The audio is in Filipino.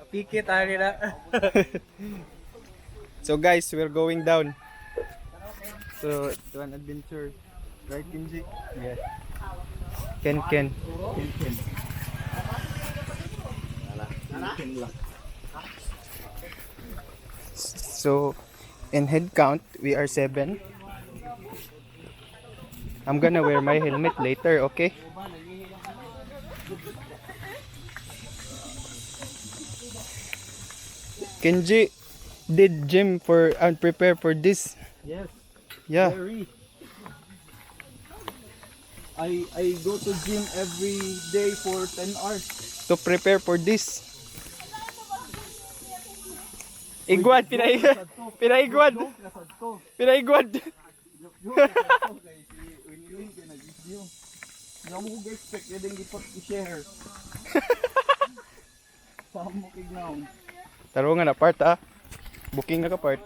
Pikit ari na. So guys, we're going down. So, to an adventure. Right, Kenji? Yes. Ken. Ken. So, in head count, we are 7. I'm gonna wear my helmet later, okay? Kenji did gym for and prepare for this. Yes. Yeah. Very. I go to gym every day for 10 hours. To prepare for this. Igwad, pinaigwad. Pinaigwad. Hindi mo ko expect na din i-share. Saan mo kignaw? Taro nga na part ah. Booking na ka part.